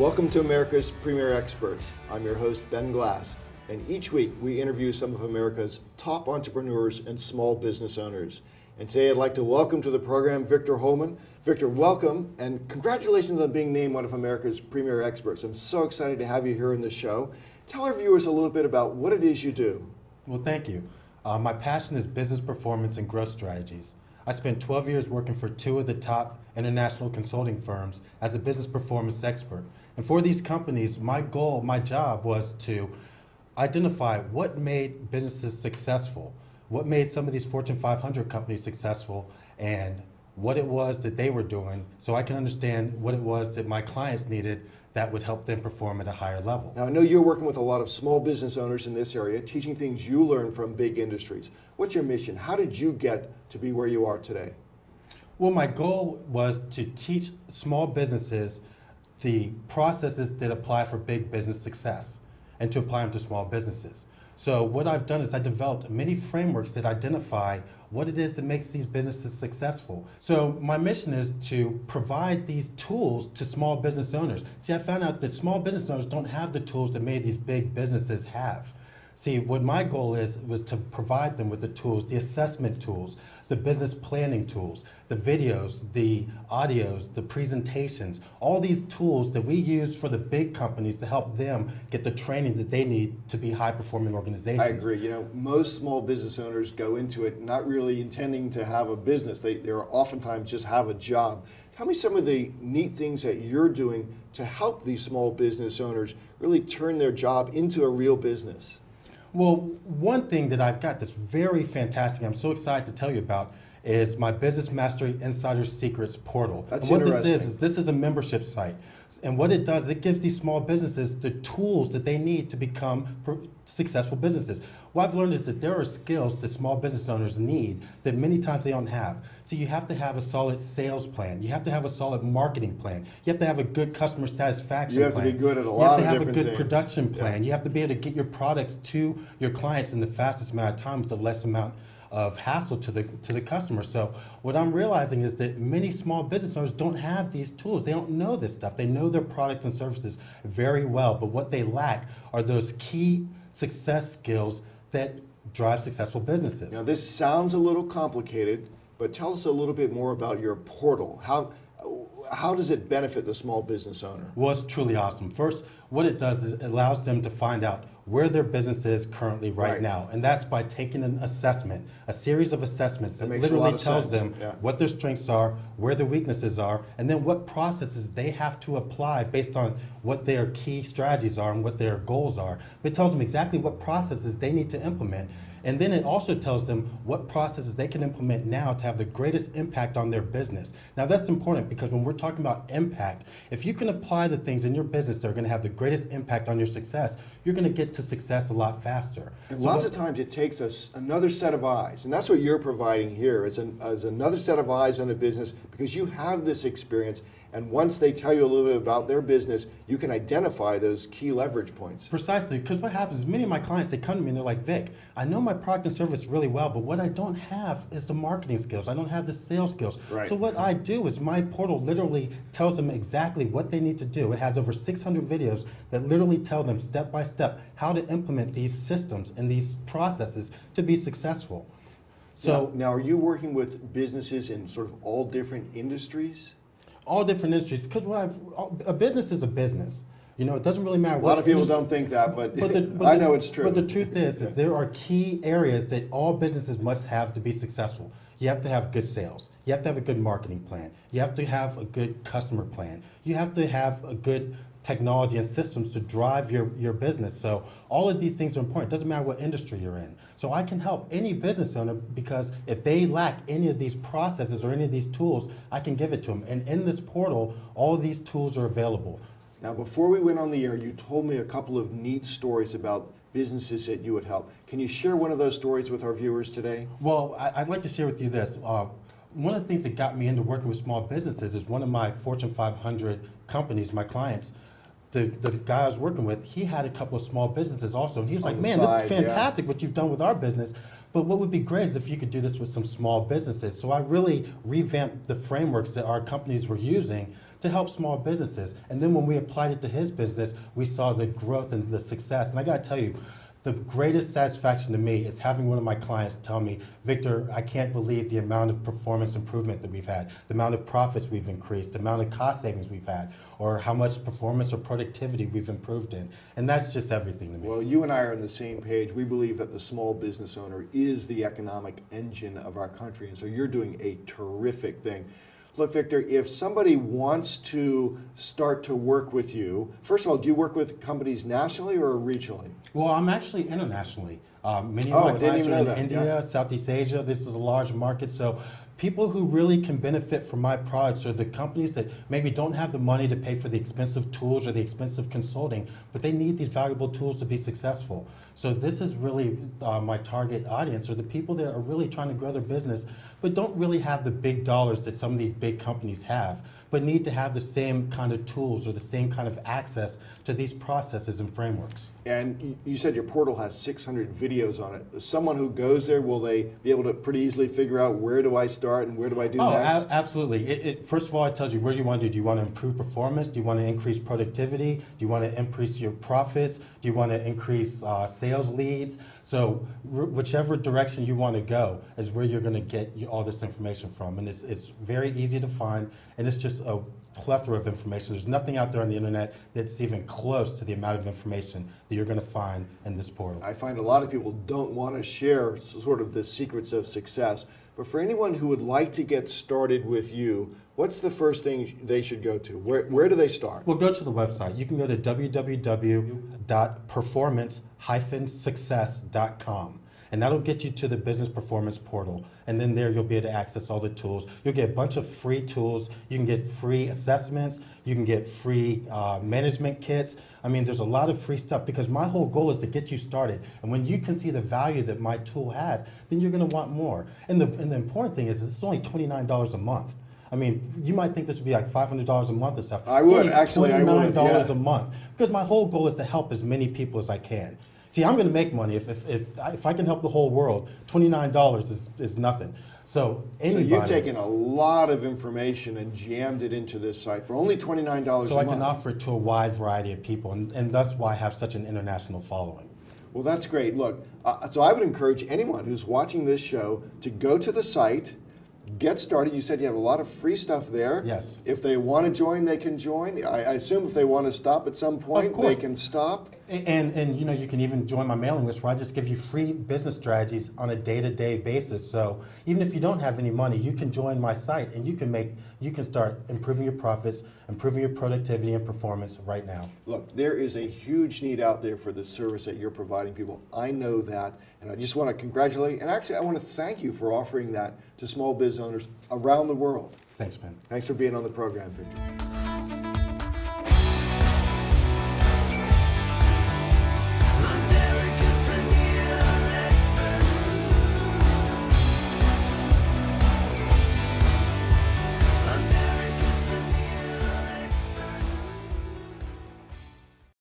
Welcome to America's Premier Experts. I'm your host, Ben Glass, and each week we interview some of America's top entrepreneurs and small business owners. And today I'd like to welcome to the program Victor Holman. Victor, welcome, and congratulations on being named one of America's Premier Experts. I'm so excited to have you here in the show. Tell our viewers a little bit about what it is you do. Well, thank you. My passion is business performance and growth strategies. I spent 12 years working for two of the top international consulting firms as a business performance expert. And for these companies, my job was to identify what made businesses successful, what made some of these Fortune 500 companies successful, and what it was that they were doing so I can understand what it was that my clients needed that would help them perform at a higher level. Now, I know you're working with a lot of small business owners in this area, teaching things you learned from big industries. What's your mission? How did you get to be where you are today? Well, my goal was to teach small businesses the processes that apply for big business success and to apply them to small businesses. So what I've done is I developed many frameworks that identify what it is that makes these businesses successful. So my mission is to provide these tools to small business owners. See, I found out that small business owners don't have the tools that many of these big businesses have. See, what my goal was to provide them with the tools, the assessment tools, the business planning tools, the videos, the audios, the presentations, all these tools that we use for the big companies to help them get the training that they need to be high-performing organizations. I agree. You know, most small business owners go into it not really intending to have a business. They're oftentimes just have a job. Tell me some of the neat things that you're doing to help these small business owners really turn their job into a real business. Well, one thing that I've got that's very fantastic, I'm so excited to tell you about, is my Business Mastery Insider Secrets portal. That's and what interesting. this is a membership site. And what it does, it gives these small businesses the tools that they need to become successful businesses. What I've learned is that there are skills that small business owners need that many times they don't have. So you have to have a solid sales plan. You have to have a solid marketing plan. You have to have a good customer satisfaction plan. You have to be good at a lot of different things. You have to have a good production plan. You have to be able to get your products to your clients in the fastest amount of time with the less amount of hassle to the customer. So what I'm realizing is that many small business owners don't have these tools. They don't know this stuff. They know their products and services very well, but what they lack are those key success skills that drive successful businesses. Now, this sounds a little complicated, but tell us a little bit more about your portal. How does it benefit the small business owner? Well, it's truly awesome. First, what it does is it allows them to find out where their business is currently right now. And that's by taking an assessment, a series of assessments that literally tells them what their strengths are, where their weaknesses are, and then what processes they have to apply based on what their key strategies are and what their goals are. It tells them exactly what processes they need to implement. And then it also tells them what processes they can implement now to have the greatest impact on their business. Now that's important because when we're talking about impact, if you can apply the things in your business that are going to have the greatest impact on your success, you're going to get to success a lot faster. And lots of times it takes us another set of eyes, and that's what you're providing here is another set of eyes on a business because you have this experience. And once they tell you a little bit about their business, you can identify those key leverage points. Precisely, because what happens is many of my clients, they come to me and they're like, Vic, I know my product and service really well, but what I don't have is the marketing skills. I don't have the sales skills. Right. So what I do is my portal literally tells them exactly what they need to do. It has over 600 videos that literally tell them step by step how to implement these systems and these processes to be successful. So now are you working with businesses in sort of all different industries? All different industries, because a business is a business. You know, it doesn't really matter what. A lot of people don't think that, but I know it's true. But the truth is that there are key areas that all businesses must have to be successful. You have to have good sales. You have to have a good marketing plan. You have to have a good customer plan. You have to have a good technology and systems to drive your business. So all of these things are important. It doesn't matter what industry you're in. So I can help any business owner because if they lack any of these processes or any of these tools, I can give it to them. And in this portal, all of these tools are available. Now, before we went on the air, you told me a couple of neat stories about businesses that you would help. Can you share one of those stories with our viewers today? Well, I'd like to share with you this. One of the things that got me into working with small businesses is one of my Fortune 500 companies, my clients, the guy I was working with, he had a couple of small businesses also, and he was like, the man, this side, is fantastic what you've done with our business, but what would be great is if you could do this with some small businesses. So I really revamped the frameworks that our companies were using to help small businesses. And then when we applied it to his business, we saw the growth and the success. And I gotta tell you, the greatest satisfaction to me is having one of my clients tell me, Victor, I can't believe the amount of performance improvement that we've had, the amount of profits we've increased, the amount of cost savings we've had, or how much performance or productivity we've improved in. And that's just everything to me. Well, you and I are on the same page. We believe that the small business owner is the economic engine of our country, and so you're doing a terrific thing. Look, Victor, if somebody wants to start to work with you, first of all, do you work with companies nationally or regionally? Well, I'm actually internationally. Many of my clients are in India, Southeast Asia. This is a large market, so people who really can benefit from my products are the companies that maybe don't have the money to pay for the expensive tools or the expensive consulting, but they need these valuable tools to be successful. So this is really my target audience, are the people that are really trying to grow their business, but don't really have the big dollars that some of these big companies have, but need to have the same kind of tools or the same kind of access to these processes and frameworks. And you said your portal has 600 videos on it. Someone who goes there, will they be able to pretty easily figure out where do I start and where do I do next? Absolutely. First of all, it tells you what do you want to do. Do you want to improve performance? Do you want to increase productivity? Do you want to increase your profits? Do you want to increase sales leads? So whichever direction you want to go is where you're going to get all this information from. And it's very easy to find, and it's just a plethora of information. There's nothing out there on the internet that's even close to the amount of information that you're going to find in this portal. I find a lot of people don't want to share sort of the secrets of success. But for anyone who would like to get started with you, what's the first thing they should go to? Where do they start? Well, go to the website. You can go to www.performance-success.com. And that'll get you to the business performance portal. And then there you'll be able to access all the tools. You'll get a bunch of free tools. You can get free assessments. You can get free management kits. I mean, there's a lot of free stuff because my whole goal is to get you started. And when you can see the value that my tool has, then you're going to want more. And the important thing is it's only $29 a month. I mean, you might think this would be like $500 a month or stuff. I would, actually. I would, $29 a month. Because my whole goal is to help as many people as I can. See, I'm going to make money if I can help the whole world. $29 is nothing. So anybody. So you've taken a lot of information and jammed it into this site for only $29 a month. So I can offer it to a wide variety of people, and that's why I have such an international following. Well, that's great. Look, so I would encourage anyone who's watching this show to go to the site, get started. You said you have a lot of free stuff there. Yes. If they want to join, they can join. I assume if they want to stop at some point, they can stop. And you know, you can even join my mailing list where I just give you free business strategies on a day-to-day basis. So even if you don't have any money, you can join my site and you can start improving your profits, improving your productivity and performance right now. Look, there is a huge need out there for the service that you're providing people. I know that, and I just want to congratulate, and actually I want to thank you for offering that to small business owners around the world. Thanks, Ben. Thanks for being on the program, Victor.